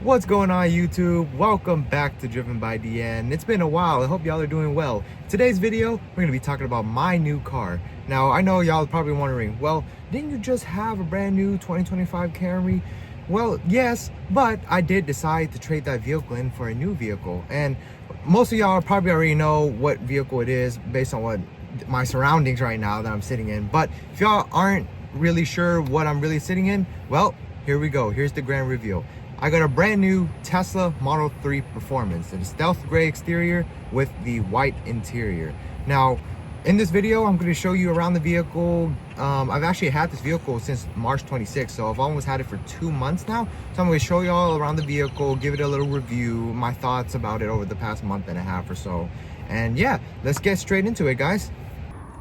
What's going on, YouTube? Welcome back to Driven by DN. It's been a while. I hope y'all are doing well. Today's video, we're going to be talking about my new car. Now, I know y'all are probably wondering, well, didn't you just have a brand new 2025 Camry? Well, yes, but I did decide to trade that vehicle in for a new vehicle. And most of y'all probably already know what vehicle it is based on what my surroundings right now that I'm sitting in. But if y'all aren't really sure what I'm really sitting in, well, here we go. Here's the grand reveal. I got a brand new Tesla Model 3 Performance. It's a stealth gray exterior with the white interior. Now, in this video, I'm going to show you around the vehicle. I've actually had this vehicle since March 26th, so I've almost had it for 2 months now. So I'm going to show you all around the vehicle, give it a little review, my thoughts about it over the past month and a half or so. And yeah, let's get straight into it, guys.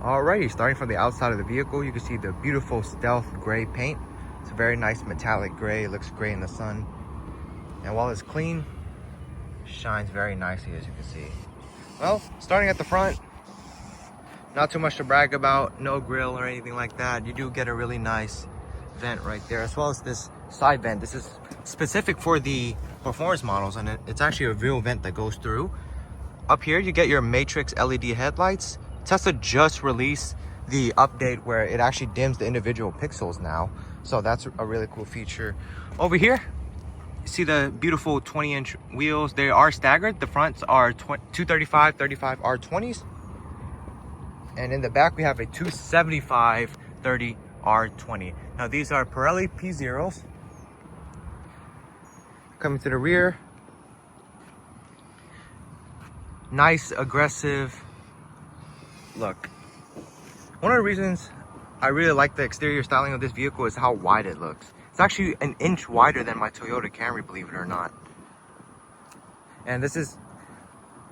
Alrighty, starting from the outside of the vehicle, you can see the beautiful stealth gray paint. It's a very nice metallic gray. It looks great in the sun. And while it's clean, shines very nicely, as you can see. Well, starting at the front, not too much to brag about, no grill or anything like that. You do get a really nice vent right there, as well as this side vent. This is specific for the performance models, and it's actually a real vent that goes through. Up here, you get your matrix LED headlights. Tesla just released the update where it actually dims the individual pixels now. So that's a really cool feature. Over here, see the beautiful 20-inch wheels. They are staggered. The fronts are 235 35 R20s, and in the back we have a 275 30 R20. Now these are Pirelli P0s. Coming to the rear, nice aggressive look. One of the reasons I really like the exterior styling of this vehicle is how wide it looks. It's actually an inch wider than my Toyota Camry, believe it or not. And this is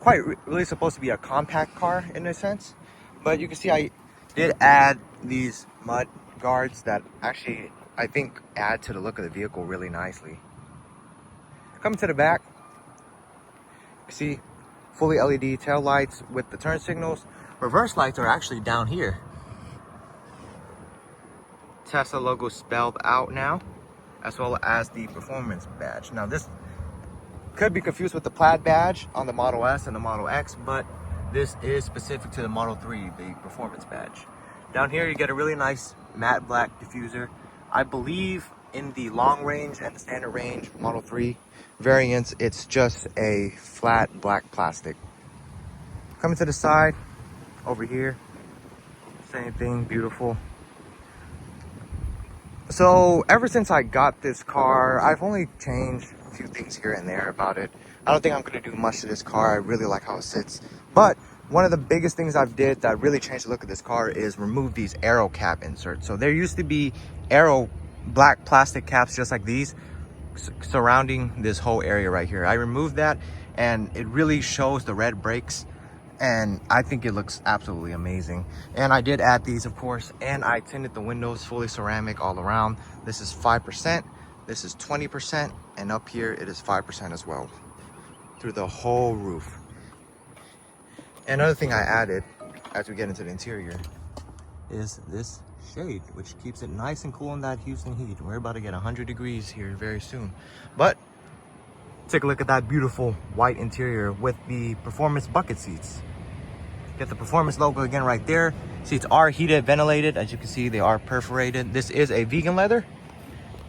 quite really supposed to be a compact car in a sense. But you can see I did add these mud guards that actually, I think, add to the look of the vehicle really nicely. Coming to the back, you see fully LED tail lights with the turn signals. Reverse lights are actually down here. Tesla logo spelled out now, as well as the performance badge. Now this could be confused with the plaid badge on the Model S and the Model X, but this is specific to the Model 3, the performance badge. Down here you get a really nice matte black diffuser. I believe in the long range and the standard range Model 3 variants, it's just a flat black plastic. Coming to the side, over here, same thing, beautiful. So ever since I got this car, I've only changed a few things here and there about it. I don't think I'm going to do much to this car. I really like how it sits. But one of the biggest things I've did that really changed the look of this car is remove these aero cap inserts. So there used to be aero black plastic caps just like these surrounding this whole area right here. I removed that, and it really shows the red brakes. And I think it looks absolutely amazing. And I did add these, of course, and I tinted the windows fully ceramic all around. This is 5%, this is 20%, and up here it is 5% as well, through the whole roof. Another thing I added as we get into the interior is this shade, which keeps it nice and cool in that Houston heat. We're about to get 100 degrees here very soon. But take a look at that beautiful white interior with the performance bucket seats. Get the performance logo again right there. Seats are heated, ventilated. As you can see, they are perforated. This is a vegan leather.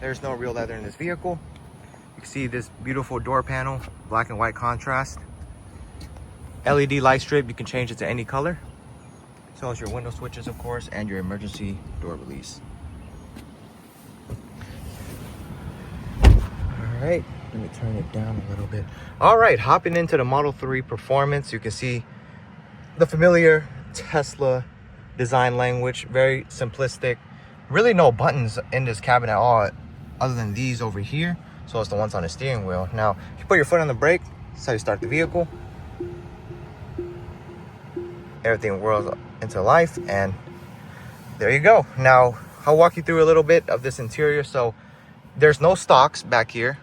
There's no real leather in this vehicle. You can see this beautiful door panel, black and white contrast. LED light strip, you can change it to any color. As well as your window switches, of course, and your emergency door release. All right. Let me turn it down a little bit. All right, hopping into the Model 3 Performance, you can see the familiar Tesla design language, very simplistic. Really no buttons in this cabin at all, other than these over here. So it's the ones on the steering wheel. Now, if you put your foot on the brake, that's how you start the vehicle. Everything whirls into life, and there you go. Now, I'll walk you through a little bit of this interior. So there's no stalks back here.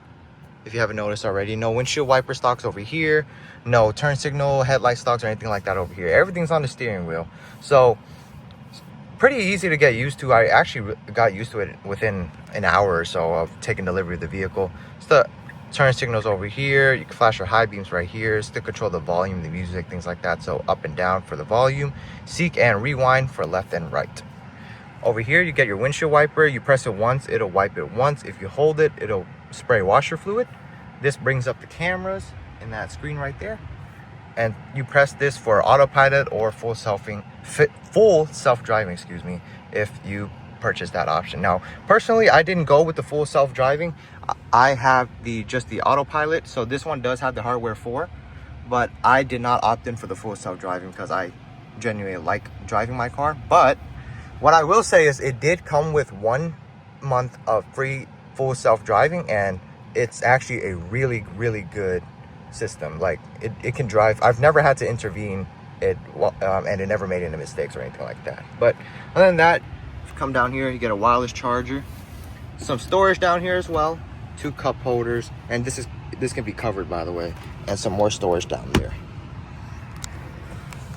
If you haven't noticed already, no windshield wiper stalks over here, no turn signal, headlight stalks, or anything like that over here. Everything's on the steering wheel. So pretty easy to get used to. I actually got used to it within an hour or so of taking delivery of the vehicle. It's the Turn signals over here. You can flash your high beams right here. Still control the volume, the music, things like that. So up and down for the volume. Seek and rewind for left and right. Over here, you get your windshield wiper. You press it once, it'll wipe it once. If you hold it, it'll spray washer fluid. This brings up the cameras in that screen right there. And you press this for autopilot or full self-driving, excuse me, if you purchase that option. Now, personally, I didn't go with the full self-driving. I have just the autopilot, so this one does have the hardware for, but I did not opt in for the full self-driving because I genuinely like driving my car. But what I will say is it did come with 1 month of free full self-driving, and it's actually a really, really good system. Like it can drive. I've never had to intervene it, and it never made any mistakes or anything like that. But other than that, if you come down here, you get a wireless charger, some storage down here as well, 2 cup holders, and this can be covered, by the way, and some more storage down there.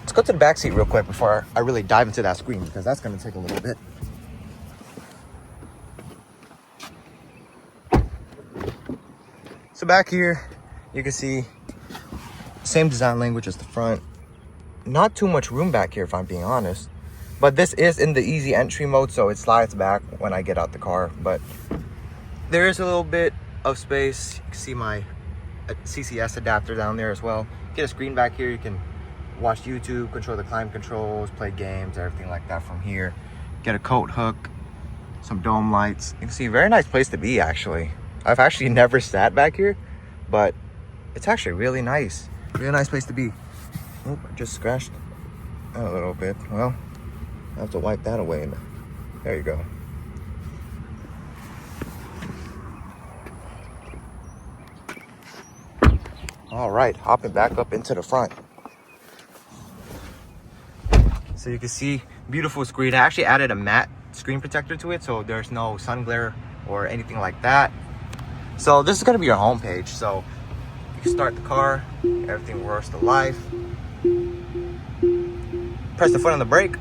Let's go to the back seat real quick before I really dive into that screen, because that's going to take a little bit. So back here, you can see same design language as the front. Not too much room back here, if I'm being honest. But this is in the easy entry mode, so it slides back when I get out the car. But there is a little bit of space. You can see my CCS adapter down there as well. Get a screen back here. You can watch YouTube, control the climate controls, play games, everything like that from here. Get a coat hook, some dome lights. You can see, very nice place to be, actually. I've actually never sat back here, but it's actually really nice. Really nice place to be. Oh, I just scratched a little bit. Well, I have to wipe that away. There you go. All right, hopping back up into the front. So you can see, beautiful screen. I actually added a matte screen protector to it, so there's no sun glare or anything like that. So this is gonna be your home page. So you can start the car, everything works to life. Press the foot on the brake,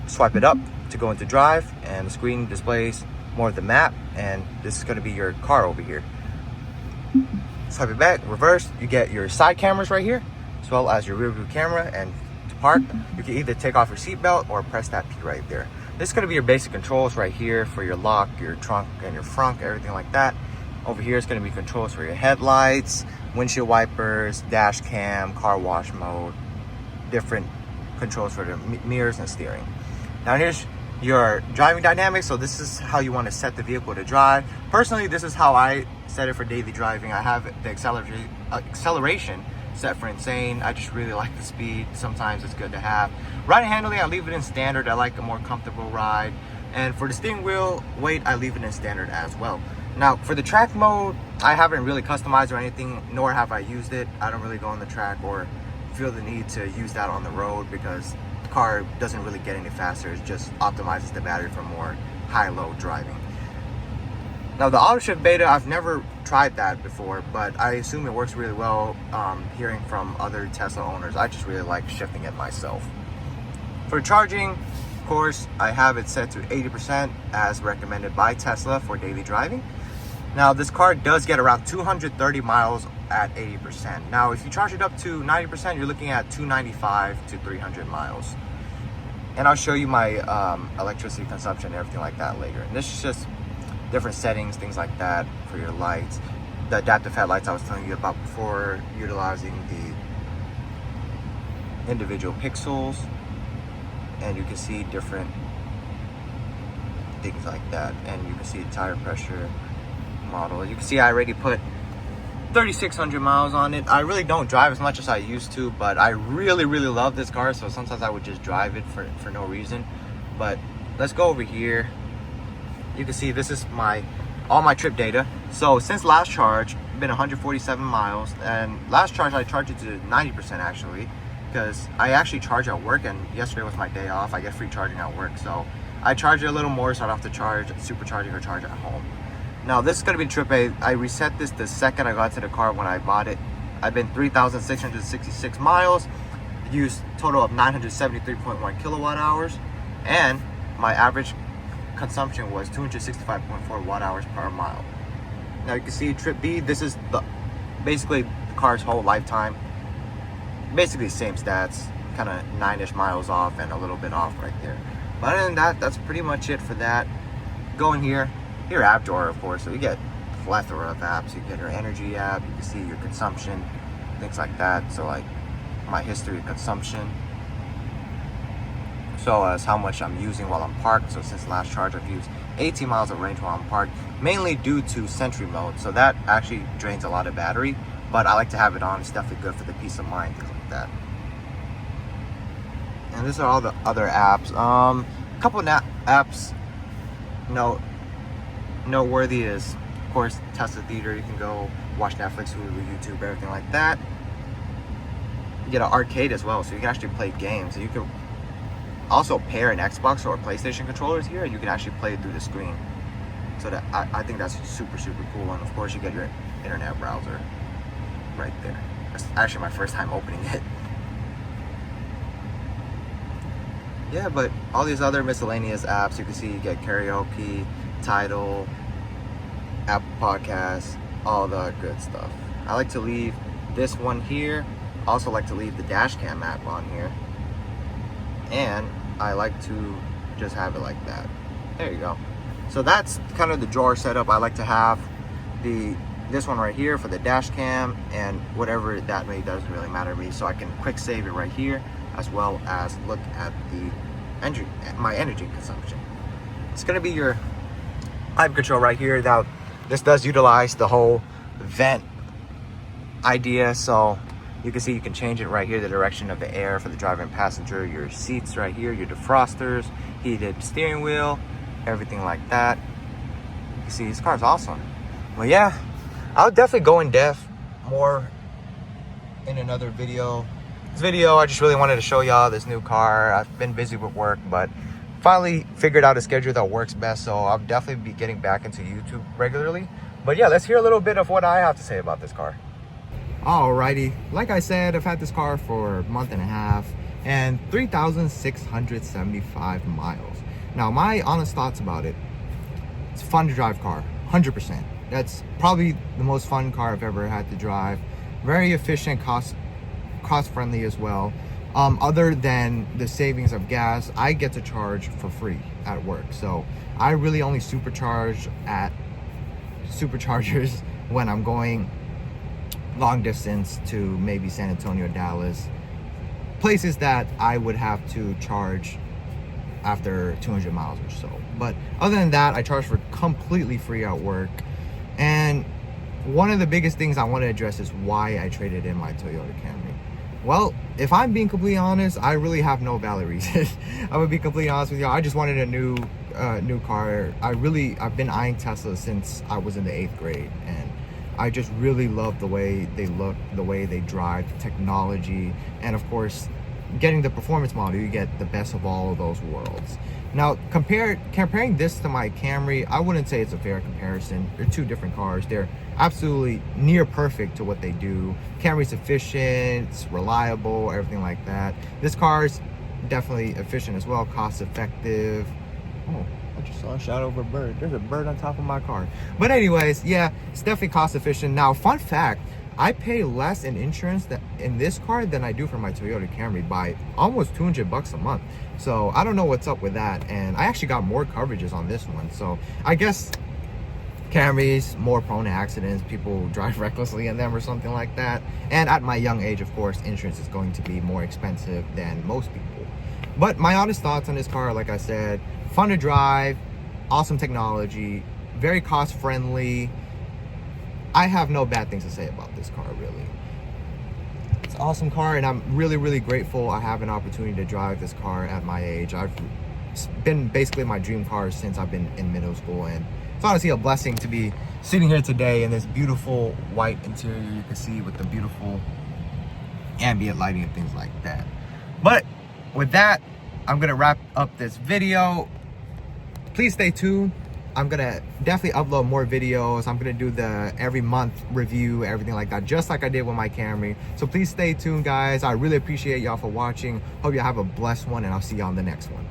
swipe it up to go into drive, and the screen displays more of the map, and this is gonna be your car over here. Swipe it back, reverse, you get your side cameras right here, as well as your rear view camera. And to park, you can either take off your seatbelt or press that P right there. This is gonna be your basic controls right here for your lock, your trunk, and your front, everything like that. Over here is gonna be controls for your headlights, windshield wipers, dash cam, car wash mode, different controls for the mirrors and steering. Now here's your driving dynamics. So this is how you want to set the vehicle to drive. Personally, this is how I set it for daily driving. I have the acceleration set for insane. I just really like the speed. Sometimes it's good to have. Ride and handling, I leave it in standard. I like a more comfortable ride. And for the steering wheel weight, I leave it in standard as well. Now for the track mode, I haven't really customized or anything, nor have I used it. I don't really go on the track or feel the need to use that on the road, because the car doesn't really get any faster. It just optimizes the battery for more high-low driving. Now the auto shift beta, I've never tried that before, but I assume it works really well. Hearing from other Tesla owners, I just really like shifting it myself. For charging, of course, I have it set to 80% as recommended by Tesla for daily driving. Now this car does get around 230 miles at 80%. Now if you charge it up to 90%, you're looking at 295 to 300 miles. And I'll show you my electricity consumption and everything like that later. And this is just different settings, things like that for your lights. The adaptive headlights I was telling you about before, utilizing the individual pixels. And you can see different things like that. And you can see tire pressure, model. You can see I already put 3,600 miles on it. I really don't drive as much as I used to, but I really love this car, so sometimes I would just drive it for no reason. But let's go over here. You can see this is all my trip data. So since last charge, been 147 miles, and last charge I charged it to 90% actually, because I actually charge at work, and yesterday was my day off. I get free charging at work, so I charge it a little more, so I don't have to charge supercharging or charge at home. Now this is going to be trip A. I reset this the second I got to the car when I bought it. I've been 3,666 miles, used total of 973.1 kilowatt hours, and my average consumption was 265.4 watt hours per mile. Now you can see trip B, this is basically the car's whole lifetime. Basically same stats, kind of 9-ish miles off and a little bit off right there. But other than that, that's pretty much it for that. Go in here, your app drawer, of course, so you get a plethora of apps. You get your energy app, you can see your consumption, things like that. So like my history of consumption, so as how much I'm using while I'm parked. So since the last charge, I've used 18 miles of range while I'm parked, mainly due to Sentry mode. So that actually drains a lot of battery, but I like to have it on. It's definitely good for the peace of mind, things like that. And these are all the other apps. Couple apps noteworthy is, of course, Tesla Theater. You can go watch Netflix, Hulu, YouTube, everything like that. You get an arcade as well, so you can actually play games. You can also pair an Xbox or PlayStation controllers here, and you can actually play it through the screen. So that I think that's super cool. And of course, you get your internet browser right there. That's actually my first time opening it. Yeah, but all these other miscellaneous apps, you can see you get karaoke, Tidal, Apple Podcasts, all the good stuff. I like to leave this one here. Also like to leave the dash cam app on here. And I like to just have it like that. There you go. So that's kind of the drawer setup. I like to have this one right here for the dash cam, and whatever that may doesn't really matter to me. So I can quick save it right here, as well as look at my energy consumption. It's gonna be your climate control right here. Now, this does utilize the whole vent idea, so you can see you can change it right here, the direction of the air for the driver and passenger, your seats right here, your defrosters, heated steering wheel, everything like that. You see, this car's awesome. Well, yeah, I'll definitely go in depth more in another video. This video, I just really wanted to show y'all this new car. I've been busy with work, but finally figured out a schedule that works best, so I'll definitely be getting back into YouTube regularly. But yeah, let's hear a little bit of what I have to say about this car. Alrighty, like I said, I've had this car for a month and a half and 3,675 miles. Now, my honest thoughts about it, it's a fun to drive car, 100%. That's probably the most fun car I've ever had to drive. Very efficient, cost friendly as well. Other than the savings of gas, I get to charge for free at work. So I really only supercharge at superchargers when I'm going long distance to maybe San Antonio, Dallas, places that I would have to charge after 200 miles or so. But other than that, I charge for completely free at work. And one of the biggest things I want to address is why I traded in my Toyota Camry. Well, if I'm being completely honest, I really have no valid reason. I'm gonna be completely honest with you. I just wanted a new car. I've been eyeing Tesla since I was in the 8th grade, and I just really love the way they look, the way they drive, the technology, and of course, getting the performance model, you get the best of all of those worlds. Now, comparing this to my Camry, I wouldn't say it's a fair comparison. They're two different cars. They're absolutely near perfect to what they do. Camry's efficient, it's reliable, everything like that. This car's definitely efficient as well, cost effective. Oh, I just saw a shot over a bird. There's a bird on top of my car. But anyways, yeah, it's definitely cost efficient. Now, fun fact, I pay less in insurance in this car than I do for my Toyota Camry by almost $200 a month. So I don't know what's up with that. And I actually got more coverages on this one. So I guess Camrys more prone to accidents, people drive recklessly in them or something like that. And at my young age, of course, insurance is going to be more expensive than most people. But my honest thoughts on this car, like I said, fun to drive, awesome technology, very cost friendly. I have no bad things to say about this car, really. It's an awesome car, and I'm really grateful I have an opportunity to drive this car at my age. It's been basically my dream car since I've been in middle school, and it's honestly a blessing to be sitting here today in this beautiful white interior you can see with the beautiful ambient lighting and things like that. But with that, I'm gonna wrap up this video. Please stay tuned. I'm gonna definitely upload more videos. I'm gonna do the every month review, everything like that, just like I did with my Camry. So please stay tuned, guys. I really appreciate y'all for watching. Hope y'all have a blessed one, and I'll see y'all on the next one.